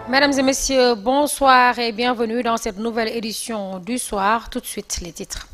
Mesdames et messieurs, bonsoir et bienvenue dans cette nouvelle édition du soir. Tout de suite, les titres.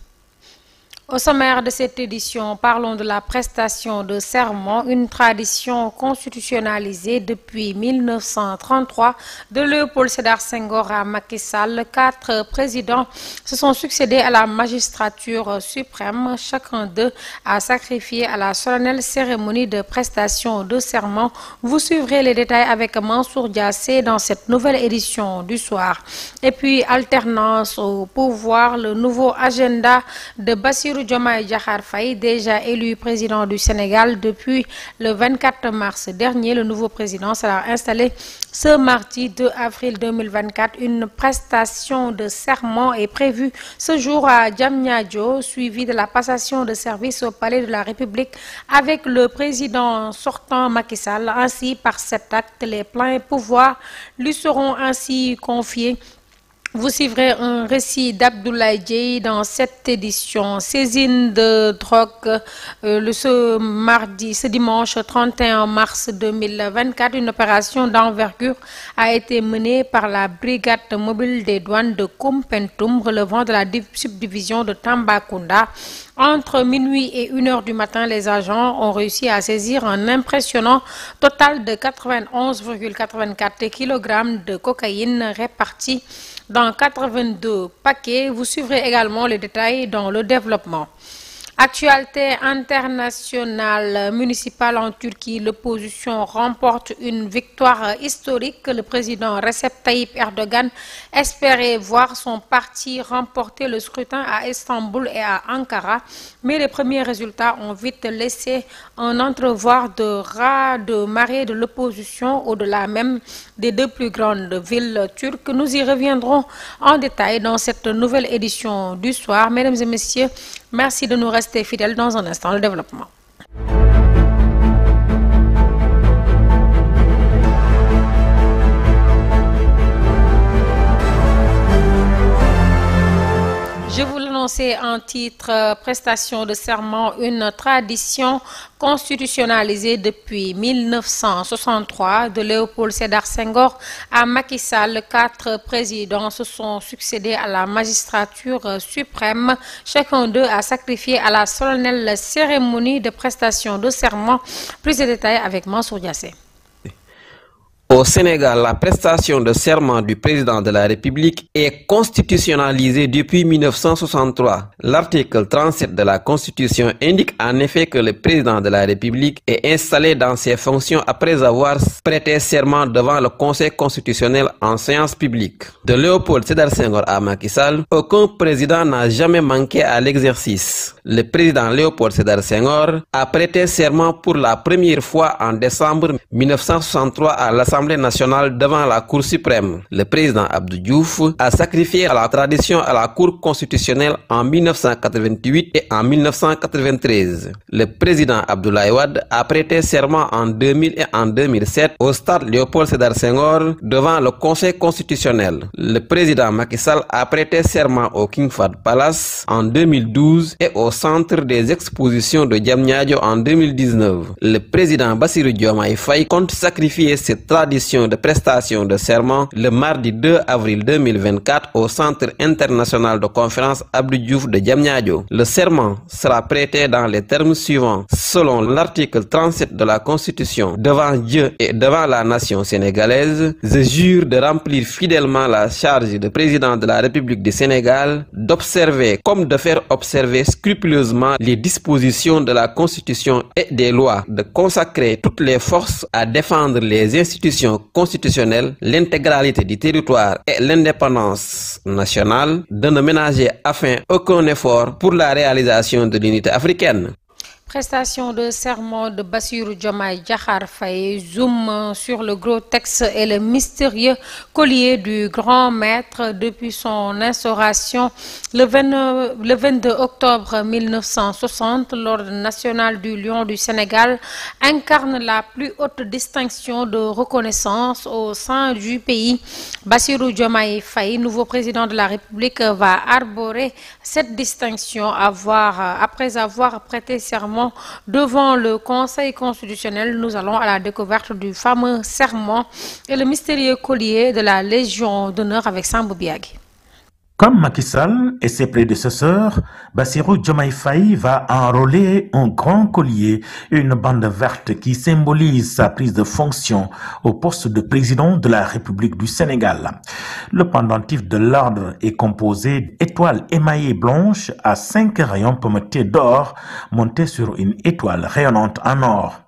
Au sommaire de cette édition, parlons de la prestation de serment, une tradition constitutionnalisée depuis 1933 de Léopold Sédar Senghor à Macky Sall. 4 présidents se sont succédés à la magistrature suprême. Chacun d'eux a sacrifié à la solennelle cérémonie de prestation de serment. Vous suivrez les détails avec Mansour Diassé dans cette nouvelle édition du soir. Et puis, alternance au pouvoir, le nouveau agenda de Bassirou Diomaye Diakhar Faye, déjà élu président du Sénégal depuis le 24 mars dernier. Le nouveau président sera installé ce mardi 2 avril 2024. Une prestation de serment est prévue ce jour à Diamniadio, suivie de la passation de service au Palais de la République avec le président sortant Macky Sall. Ainsi, par cet acte, les pleins pouvoirs lui seront ainsi confiés. Vous suivrez un récit d'Abdoulaye Dieye dans cette édition. Saisine de drogue ce dimanche 31 mars 2024. Une opération d'envergure a été menée par la brigade mobile des douanes de Koumpentoum relevant de la subdivision de Tambacounda. Entre minuit et 1h du matin, les agents ont réussi à saisir un impressionnant total de 91,84 kg de cocaïne répartie dans 82 paquets. Vous suivrez également les détails dans le développement. Actualité internationale municipale en Turquie, l'opposition remporte une victoire historique. Le président Recep Tayyip Erdogan espérait voir son parti remporter le scrutin à Istanbul et à Ankara, mais les premiers résultats ont vite laissé un entrevoir de raz de marée de l'opposition au-delà même des 2 plus grandes villes turques. Nous y reviendrons en détail dans cette nouvelle édition du soir. Mesdames et messieurs, merci de nous rester fidèles. Dans un instant, le développement. Je vous l'annonçais en titre, prestation de serment, une tradition constitutionnalisée depuis 1963 de Léopold Sédar Senghor à Macky Sall. 4 présidents se sont succédés à la magistrature suprême. Chacun d'eux a sacrifié à la solennelle cérémonie de prestation de serment. Plus de détails avec Mansour Diassé. Au Sénégal, la prestation de serment du président de la République est constitutionnalisée depuis 1963. L'article 37 de la Constitution indique en effet que le président de la République est installé dans ses fonctions après avoir prêté serment devant le Conseil constitutionnel en séance publique. De Léopold Sédar Senghor à Macky Sall, aucun président n'a jamais manqué à l'exercice. Le président Léopold Sédar Senghor a prêté serment pour la première fois en décembre 1963 à l'Assemblée nationale devant la Cour suprême. Le président Abdou Diouf a sacrifié à la tradition à la Cour constitutionnelle en 1988 et en 1993. Le président Abdoulaye Wade a prêté serment en 2000 et en 2007 au stade Léopold Sédar Senghor devant le Conseil constitutionnel. Le président Macky Sall a prêté serment au King Fahd Palace en 2012 et au centre des expositions de Diamniadio en 2019. Le président Bassirou Diomaye Faye compte sacrifier cette tradition de prestation de serment le mardi 2 avril 2024 au Centre international de conférence Abdou Diouf de Diamniadio. Le serment sera prêté dans les termes suivants. Selon l'article 37 de la Constitution, devant Dieu et devant la nation sénégalaise, je jure de remplir fidèlement la charge de président de la République du Sénégal, d'observer comme de faire observer scrupuleusement les dispositions de la Constitution et des lois, de consacrer toutes les forces à défendre les institutions constitutionnelle, l'intégralité du territoire et l'indépendance nationale, de ne ménager afin aucun effort pour la réalisation de l'unité africaine. Prestation de serment de Bassirou Diomaye Diakhar Faye, zoom sur le gros texte et le mystérieux collier du grand maître depuis son instauration le 22 octobre 1960. L'Ordre national du Lion du Sénégal incarne la plus haute distinction de reconnaissance au sein du pays. Bassirou Diomaye Faye, nouveau président de la République, va arborer cette distinction après avoir prêté serment serment devant le Conseil constitutionnel. Nous allons à la découverte du fameux serment et le mystérieux collier de la Légion d'honneur avec Sambou Biagui. Comme Macky Sall et ses prédécesseurs, Bassirou Diomaye Faye va enrôler un grand collier et une bande verte qui symbolise sa prise de fonction au poste de président de la République du Sénégal. Le pendentif de l'ordre est composé d'étoiles émaillées blanches à 5 rayons pommetés d'or montés sur une étoile rayonnante en or.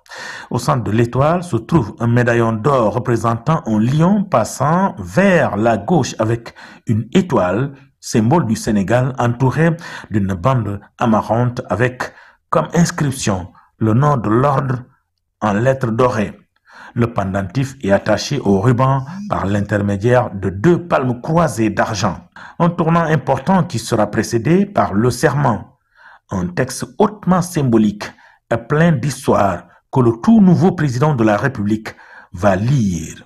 Au centre de l'étoile se trouve un médaillon d'or représentant un lion passant vers la gauche avec une étoile, symbole du Sénégal, entouré d'une bande amarante avec comme inscription le nom de l'ordre en lettres dorées. Le pendentif est attaché au ruban par l'intermédiaire de 2 palmes croisées d'argent. Un tournant important qui sera précédé par le serment, un texte hautement symbolique et plein d'histoire que le tout nouveau président de la République va lire.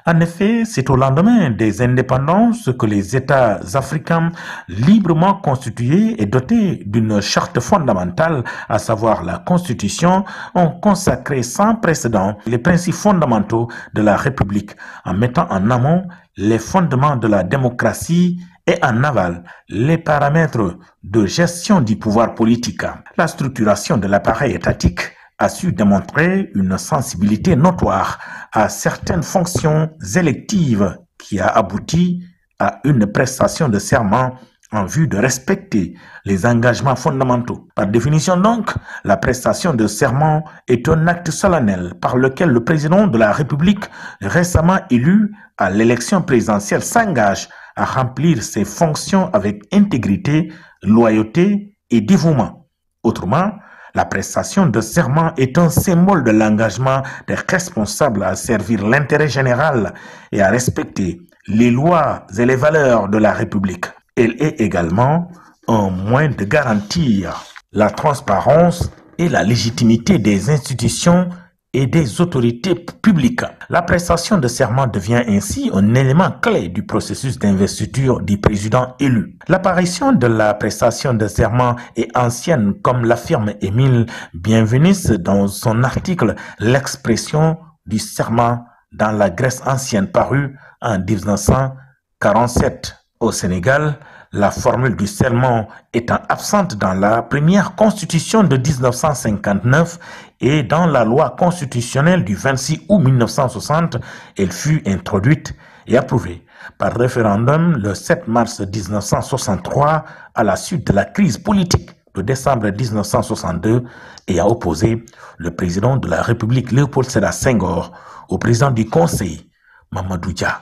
En effet, c'est au lendemain des indépendances que les États africains librement constitués et dotés d'une charte fondamentale, à savoir la Constitution, ont consacré sans précédent les principes fondamentaux de la République en mettant en amont les fondements de la démocratie et en aval les paramètres de gestion du pouvoir politique. La structuration de l'appareil étatique a su démontrer une sensibilité notoire à certaines fonctions électives qui a abouti à une prestation de serment en vue de respecter les engagements fondamentaux. Par définition donc, la prestation de serment est un acte solennel par lequel le président de la République récemment élu à l'élection présidentielle s'engage à remplir ses fonctions avec intégrité, loyauté et dévouement. Autrement, la prestation de serment est un symbole de l'engagement des responsables à servir l'intérêt général et à respecter les lois et les valeurs de la République. Elle est également un moyen de garantir la transparence et la légitimité des institutions et des autorités publiques. La prestation de serment devient ainsi un élément clé du processus d'investiture du président élu. L'apparition de la prestation de serment est ancienne, comme l'affirme Émile Bienveniste dans son article « L'expression du serment dans la Grèce ancienne » paru en 1947. Au Sénégal, la formule du serment étant absente dans la première constitution de 1959 et dans la loi constitutionnelle du 26 août 1960, elle fut introduite et approuvée par référendum le 7 mars 1963 à la suite de la crise politique de décembre 1962 et a opposé le président de la République Léopold Sédar Senghor au président du Conseil, Mamadou Dia.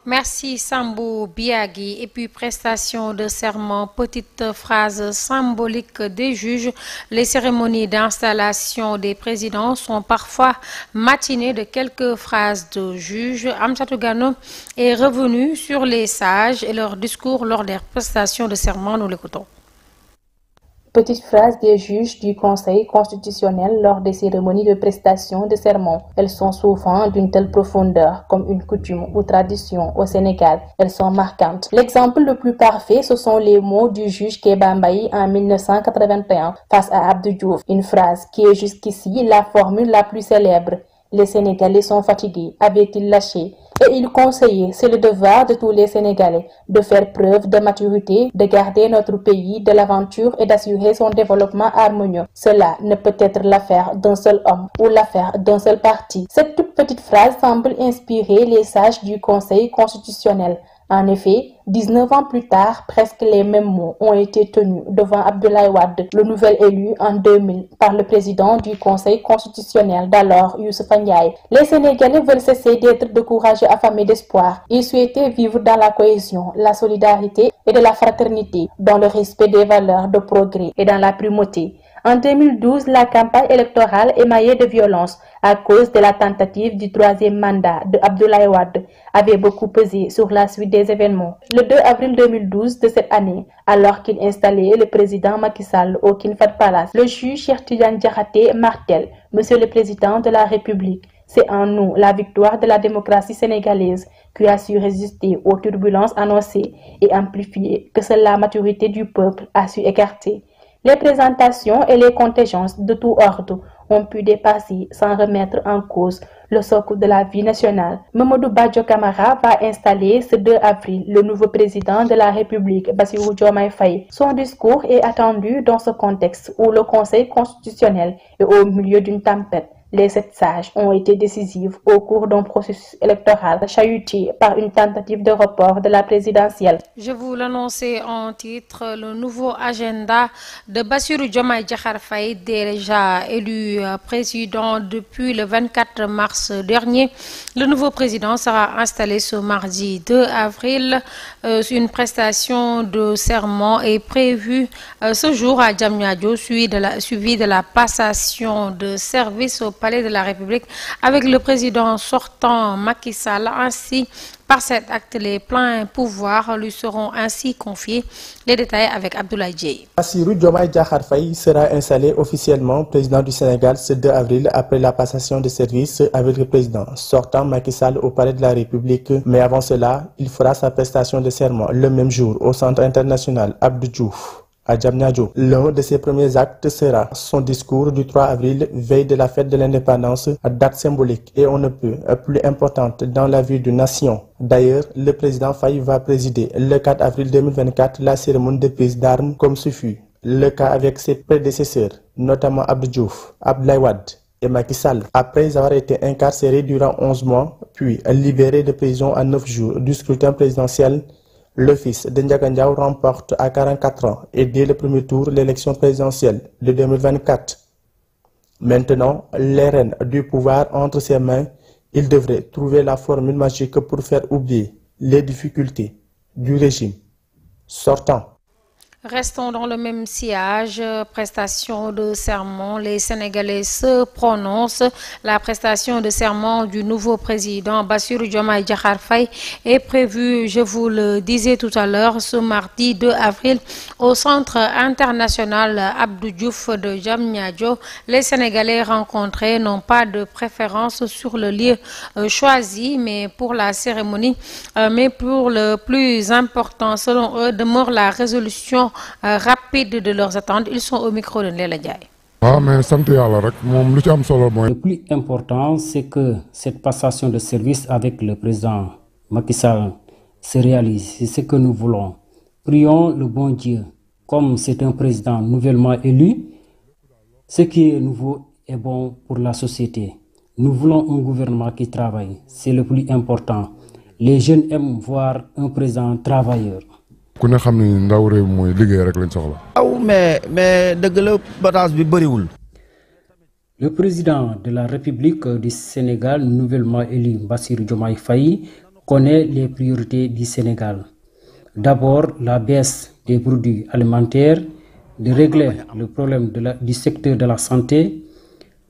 Merci Sambou Biagui. Et puis prestation de serment, petite phrase symbolique des juges. Les cérémonies d'installation des présidents sont parfois matinées de quelques phrases de juges. Amsatou Gano est revenu sur les sages et leur discours lors des prestations de serment. Nous l'écoutons. Petite phrase des juges du Conseil constitutionnel lors des cérémonies de prestation de serment. Elles sont souvent d'une telle profondeur comme une coutume ou tradition au Sénégal. Elles sont marquantes. L'exemple le plus parfait, ce sont les mots du juge Kéba Mbaye en 1981 face à Abdou Diouf. Une phrase qui est jusqu'ici la formule la plus célèbre. Les Sénégalais sont fatigués, avait-il lâché. Et il conseillait, c'est le devoir de tous les Sénégalais, de faire preuve de maturité, de garder notre pays de l'aventure et d'assurer son développement harmonieux. Cela ne peut être l'affaire d'un seul homme ou l'affaire d'un seul parti. Cette toute petite phrase semble inspirer les sages du Conseil constitutionnel. En effet, 19 ans plus tard, presque les mêmes mots ont été tenus devant Abdoulaye Wade, le nouvel élu en 2000 par le président du Conseil constitutionnel d'alors, Youssoupha Ndiaye. Les Sénégalais veulent cesser d'être de courageux affamés d'espoir. Ils souhaitaient vivre dans la cohésion, la solidarité et de la fraternité, dans le respect des valeurs de progrès et dans la primauté. En 2012, la campagne électorale émaillée de violence à cause de la tentative du troisième mandat de Abdoulaye Wade avait beaucoup pesé sur la suite des événements. Le 2 avril 2012 de cette année, alors qu'il installait le président Macky Sall au King Fahd Palace, le juge Cheikh Tidiane Diakhaté martèle « Monsieur le Président de la République, c'est en nous la victoire de la démocratie sénégalaise qui a su résister aux turbulences annoncées et amplifiées que seule la maturité du peuple a su écarter. Les présentations et les contingences de tout ordre ont pu dépasser sans remettre en cause le socle de la vie nationale. Mamadou Badjo Camara va installer ce 2 avril le nouveau président de la République, Bassirou Diomaye Faye. Son discours est attendu dans ce contexte où le Conseil constitutionnel est au milieu d'une tempête. Les 7 sages ont été décisifs au cours d'un processus électoral chahuté par une tentative de report de la présidentielle. Je vous l'annonçais en titre, le nouveau agenda de Bassirou Diomaye Diakhar Faye, déjà élu président depuis le 24 mars dernier. Le nouveau président sera installé ce mardi 2 avril. Une prestation de serment est prévue ce jour à Diamniadio, suivi de la passation de service au Palais de la République avec le président sortant Macky Sall. Ainsi, par cet acte, les pleins pouvoirs lui seront ainsi confiés. Les détails avec Abdoulaye Dieye. Bassirou Diomaye Diakhar Faye sera installé officiellement président du Sénégal ce 2 avril après la passation de service avec le président sortant Macky Sall au Palais de la République. Mais avant cela, il fera sa prestation de serment le même jour au Centre international Abdou Diouf à Diamniadio. L'un de ses premiers actes sera son discours du 3 avril, veille de la fête de l'indépendance, date symbolique et on ne peut plus importante dans la vie d'une nation. D'ailleurs, le président Faye va présider le 4 avril 2024 la cérémonie de prise d'armes comme ce fut le cas avec ses prédécesseurs, notamment Abdou Diouf, Abdoulaye Wade et Macky Sall. Après avoir été incarcéré durant 11 mois, puis libéré de prison à 9 jours du scrutin présidentiel, le fils de Ndiaga Ndiaye remporte à 44 ans et dès le premier tour l'élection présidentielle de 2024. Maintenant, les rênes du pouvoir entre ses mains, il devrait trouver la formule magique pour faire oublier les difficultés du régime sortant. Restons dans le même sillage, prestation de serment. Les Sénégalais se prononcent. La prestation de serment du nouveau président Bassirou Diomaye Diakhar Faye est prévue, je vous le disais tout à l'heure, ce mardi 2 avril au Centre international Abdou Diouf de Diamniadio. Les Sénégalais rencontrés n'ont pas de préférence sur le lieu choisi, mais pour la cérémonie, mais pour le plus important, selon eux, demeure la résolution rapide de leurs attentes. Ils sont au micro de Ndella Ndiaye. Le plus important, c'est que cette passation de service avec le président Macky Sall se réalise. C'est ce que nous voulons. Prions le bon Dieu. Comme c'est un président nouvellement élu, ce qui est nouveau est bon pour la société. Nous voulons un gouvernement qui travaille. C'est le plus important. Les jeunes aiment voir un président travailleur. Le président de la République du Sénégal, nouvellement élu Bassirou Diomaye Faye, connaît les priorités du Sénégal. D'abord, la baisse des produits alimentaires, de régler le problème du secteur de la santé.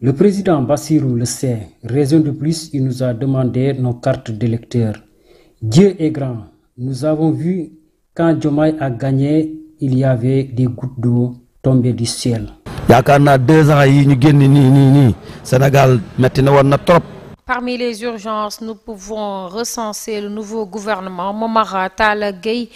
Le président Bassirou le sait. Raison de plus, il nous a demandé nos cartes d'électeurs. Dieu est grand. Nous avons vu quand Diomaye a gagné, il y avait des gouttes d'eau tombées du ciel. Parmi les urgences, nous pouvons recenser le nouveau gouvernement Momar Talla Gueye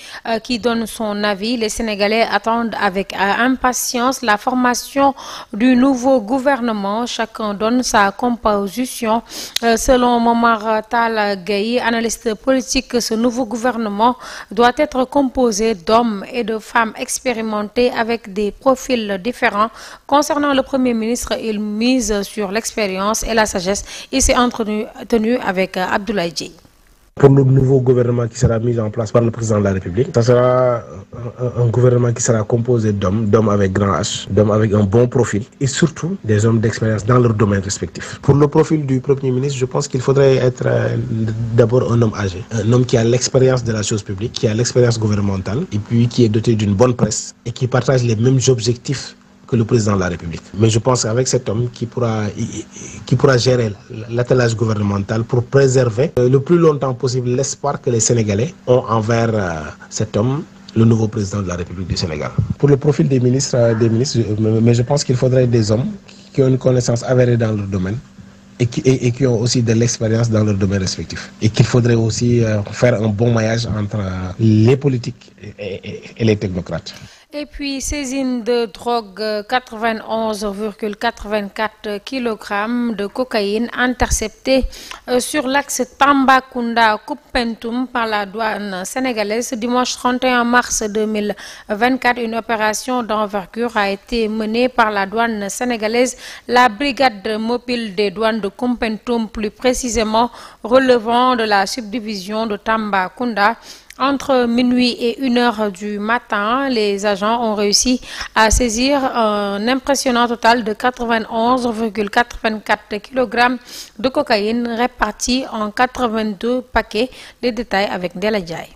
qui donne son avis. Les Sénégalais attendent avec impatience la formation du nouveau gouvernement. Chacun donne sa composition. Selon Momar Talla Gueye, analyste politique, ce nouveau gouvernement doit être composé d'hommes et de femmes expérimentés avec des profils différents. Concernant le Premier ministre, il mise sur l'expérience et la sagesse. Il s'est tenu avec Abdoulaye Dieye. Pour le nouveau gouvernement qui sera mis en place par le président de la République, ça sera un gouvernement qui sera composé d'hommes avec grand H, d'hommes avec un bon profil et surtout des hommes d'expérience dans leurs domaines respectifs. Pour le profil du Premier ministre, je pense qu'il faudrait être d'abord un homme âgé, un homme qui a l'expérience de la chose publique, qui a l'expérience gouvernementale et puis qui est doté d'une bonne presse et qui partage les mêmes objectifs que le président de la République. Mais je pense qu'avec cet homme qui pourra gérer l'attelage gouvernemental pour préserver le plus longtemps possible l'espoir que les Sénégalais ont envers cet homme, le nouveau président de la République du Sénégal. Pour le profil des ministres, mais je pense qu'il faudrait des hommes qui ont une connaissance avérée dans leur domaine et qui ont aussi de l'expérience dans leurs domaines respectifs. Et qu'il faudrait aussi faire un bon maillage entre les politiques et les technocrates. Et puis, saisine de drogue 91,84 kg de cocaïne interceptée sur l'axe Tambacounda-Koupentoum par la douane sénégalaise. Dimanche 31 mars 2024, une opération d'envergure a été menée par la douane sénégalaise, la brigade mobile des douanes de Koupentoum, plus précisément relevant de la subdivision de Tambacounda. Entre minuit et 1h du matin, les agents ont réussi à saisir un impressionnant total de 91,84 kg de cocaïne répartis en 82 paquets. Les détails avec Ndella Ndiaye.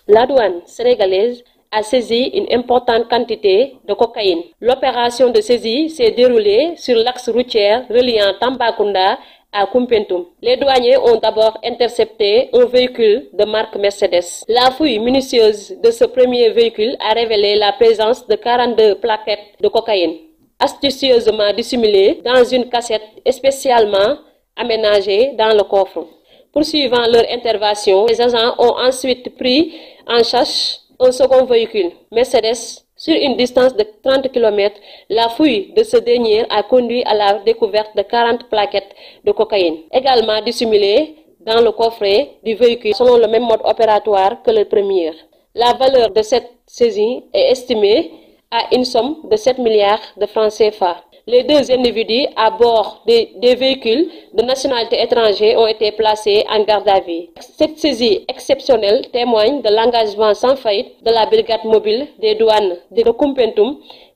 La douane sénégalaise a saisi une importante quantité de cocaïne. L'opération de saisie s'est déroulée sur l'axe routier reliant Tambacounda à Koupentoum. Les douaniers ont d'abord intercepté un véhicule de marque Mercedes. La fouille minutieuse de ce premier véhicule a révélé la présence de 42 plaquettes de cocaïne, astucieusement dissimulées dans une cassette spécialement aménagée dans le coffre. Poursuivant leur intervention, les agents ont ensuite pris en charge un second véhicule, Mercedes. Sur une distance de 30 km, la fouille de ce dernier a conduit à la découverte de 40 plaquettes de cocaïne, également dissimulées dans le coffret du véhicule selon le même mode opératoire que le premier. La valeur de cette saisie est estimée à une somme de 7 milliards de francs CFA. Les deux individus à bord des véhicules de nationalité étrangère ont été placés en garde à vue. Cette saisie exceptionnelle témoigne de l'engagement sans faillite de la brigade mobile des douanes de Koupentoum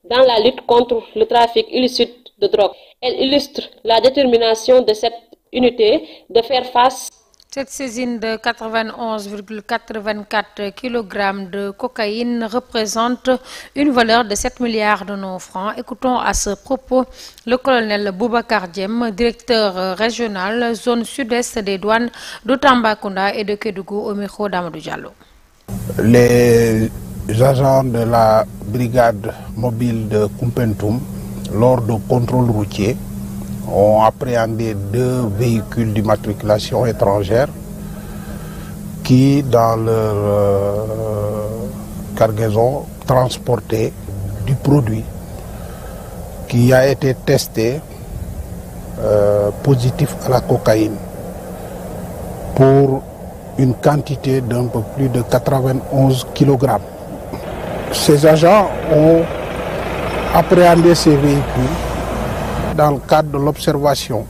dans la lutte contre le trafic illicite de drogue. Elle illustre la détermination de cette unité de faire face. Cette saisine de 91,84 kg de cocaïne représente une valeur de 7 milliards de nos francs. Écoutons à ce propos le colonel Boubacar Diem, directeur régional zone sud-est des douanes de Tambacounda et de Kédougou au micro d'Amadou Diallo. Les agents de la brigade mobile de Koupentoum, lors de contrôle routier, ont appréhendé 2 véhicules d'immatriculation étrangère qui, dans leur cargaison, transportaient du produit qui a été testé positif à la cocaïne pour une quantité d'un peu plus de 91 kg. Ces agents ont appréhendé ces véhicules dans le cadre de l'observation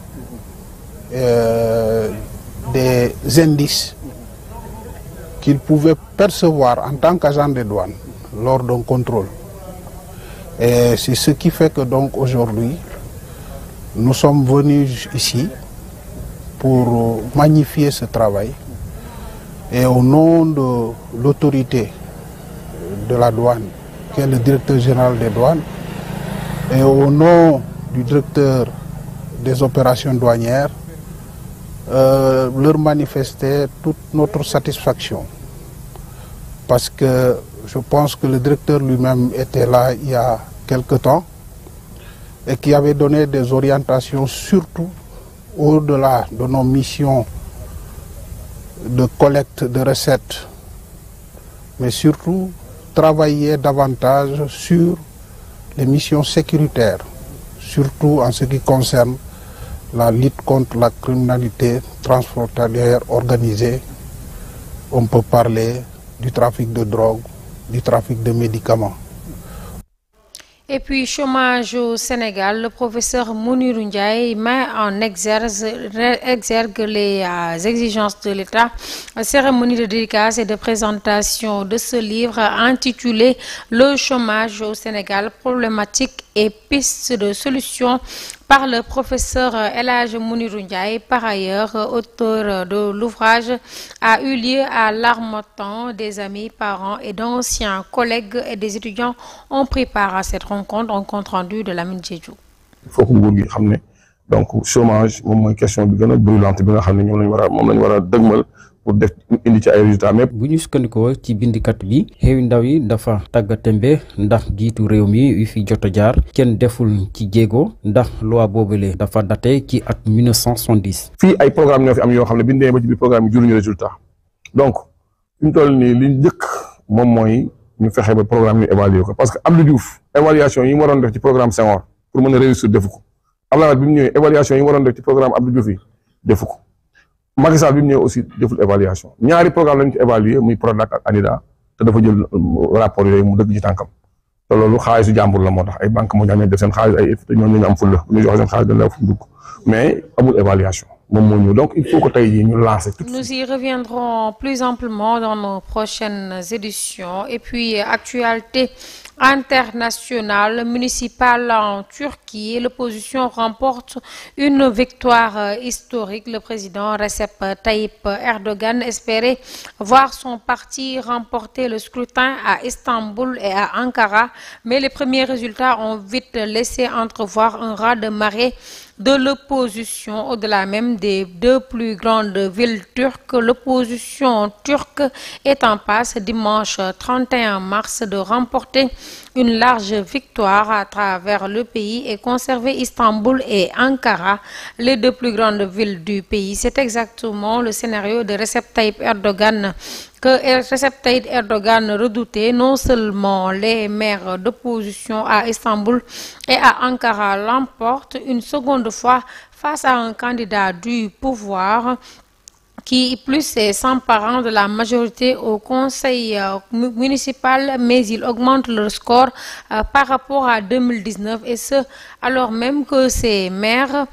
des indices qu'ils pouvaient percevoir en tant qu'agents de douane lors d'un contrôle. Et c'est ce qui fait que donc aujourd'hui, nous sommes venus ici pour magnifier ce travail et au nom de l'autorité de la douane, qui est le directeur général des douanes, et au nom du directeur des opérations douanières, leur manifester toute notre satisfaction. Parce que je pense que le directeur lui-même était là il y a quelque temps et qui avait donné des orientations surtout au-delà de nos missions de collecte de recettes, mais surtout travailler davantage sur les missions sécuritaires, surtout en ce qui concerne la lutte contre la criminalité transfrontalière organisée. On peut parler du trafic de drogue, du trafic de médicaments. Et puis, chômage au Sénégal, le professeur Mounirou Ndiaye met en exergue les exigences de l'État. Cérémonie de dédicace et de présentation de ce livre intitulé « Le chômage au Sénégal, problématiques et pistes de solutions » par le professeur El Hadj Mounirou Ndiaye, par ailleurs auteur de l'ouvrage, a eu lieu à Larmotan. Des amis, parents et d'anciens collègues et des étudiants ont pris part à cette rencontre, en compte rendu de Lamine Diédhiou. Il faut que nguur gi xam ne donc chômage moom mooy question bi gën a brûlante bi nga xam ne moom lañ war a dëgmal pour def indi ci ay résultats. Mais bu ñu sukkandikoo ci bindikat bi xewi ndaw yi dafa tàggatémbe ndax jiitu réew mi yu fi jot a jaar kenn deful ci jéego ndax loi boobule dafa daté ci at 1970. fii ay programme ñoo fi am yoo xam ne bi ñu demee ba ci biir programme yi juruñu résultat donc fi mu toll nii li njëkk moom mooy ñu fexe ba programme ñu évaluer ko parce que Abdou Diouf évaluation yi mu waroon def ci programme Senghor pour mën a réussir defu ko Abdoulaye Wade bi mu ñëwee évaluation yi mu waroon def ci programme Abdou Diouf yi defu ko Macky Sall bi mu ñëwee aussi deful évaluation ñaari programme lañu ci évaluer muy Prodac ak ANIDA te dafa jël rapport yooyu mu dëgg ci tànkam te loolu xaalisu jàmbur la moo tax ay banque moo ñamee def seen xaalis ay te ñoom ñu am ful la ñu joxe seen xaalis dañ la fu dugg mais amul évaluation moom moo ñëw donc il faut que tey jii ñu lancer tout. Nous y reviendrons plus amplement dans nos prochaines éditions et puis actualité internationale municipale en Turquie. L'opposition remporte une victoire historique. Le président Recep Tayyip Erdogan espérait voir son parti remporter le scrutin à Istanbul et à Ankara, mais les premiers résultats ont vite laissé entrevoir un raz-de-marée de l'opposition. Au-delà même des deux plus grandes villes turques, l'opposition turque est en passe dimanche 31 mars de remporter une large victoire à travers le pays et conserver Istanbul et Ankara, les deux plus grandes villes du pays. C'est exactement le scénario de Recep Tayyip Erdogan que Recep Tayyip Erdogan redoutait. Non seulement les maires d'opposition à Istanbul et à Ankara l'emportent une seconde fois face à un candidat du pouvoir qui plus est s'emparant de la majorité au conseil municipal, mais il augmente leur score par rapport à 2019, et ce alors même que ces maires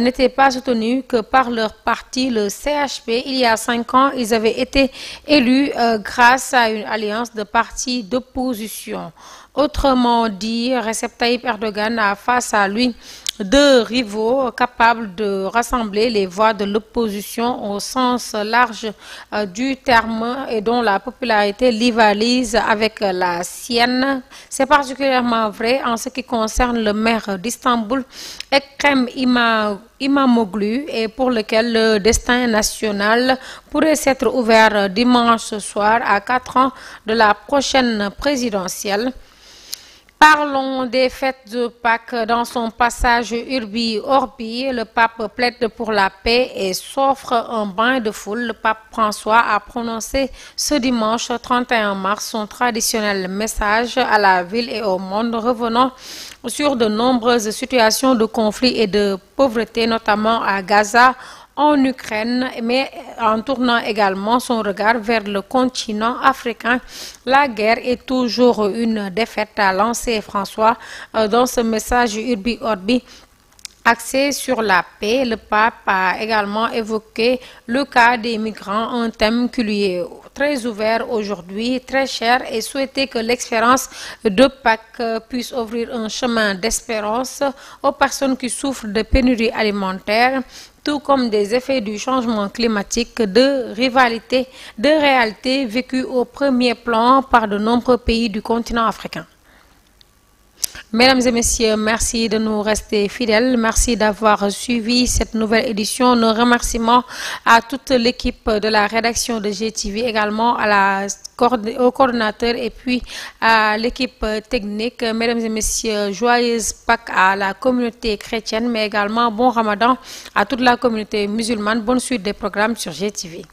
n'étaient pas soutenus que par leur parti, le CHP. Il y a 5 ans, ils avaient été élus grâce à une alliance de partis d'opposition. Autrement dit, Recep Tayyip Erdogan a face à lui deux rivaux capables de rassembler les voix de l'opposition au sens large du terme et dont la popularité rivalise avec la sienne. C'est particulièrement vrai en ce qui concerne le maire d'Istanbul, Ekrem İmamoğlu, et pour lequel le destin national pourrait s'être ouvert dimanche soir à 4 ans de la prochaine présidentielle. Parlons des fêtes de Pâques. Dans son passage Urbi Orbi, le pape plaide pour la paix et s'offre un bain de foule. Le pape François a prononcé ce dimanche 31 mars son traditionnel message à la ville et au monde, revenant sur de nombreuses situations de conflit et de pauvreté, notamment à Gaza, en Ukraine, mais en tournant également son regard vers le continent africain. La guerre est toujours une défaite, a lancé François dans ce message Urbi Orbi axé sur la paix. Le pape a également évoqué le cas des migrants, un thème qui lui est très ouvert aujourd'hui, très cher, et souhaité que l'expérience de Pâques puisse ouvrir un chemin d'espérance aux personnes qui souffrent de pénurie alimentaire, tout comme des effets du changement climatique, de rivalité, de réalité vécue au premier plan par de nombreux pays du continent africain. Mesdames et messieurs, merci de nous rester fidèles. Merci d'avoir suivi cette nouvelle édition. Nos remerciements à toute l'équipe de la rédaction de GTV, également au coordonnateur et puis à l'équipe technique. Mesdames et messieurs, joyeuse Pâques à la communauté chrétienne, mais également bon Ramadan à toute la communauté musulmane. Bonne suite des programmes sur GTV.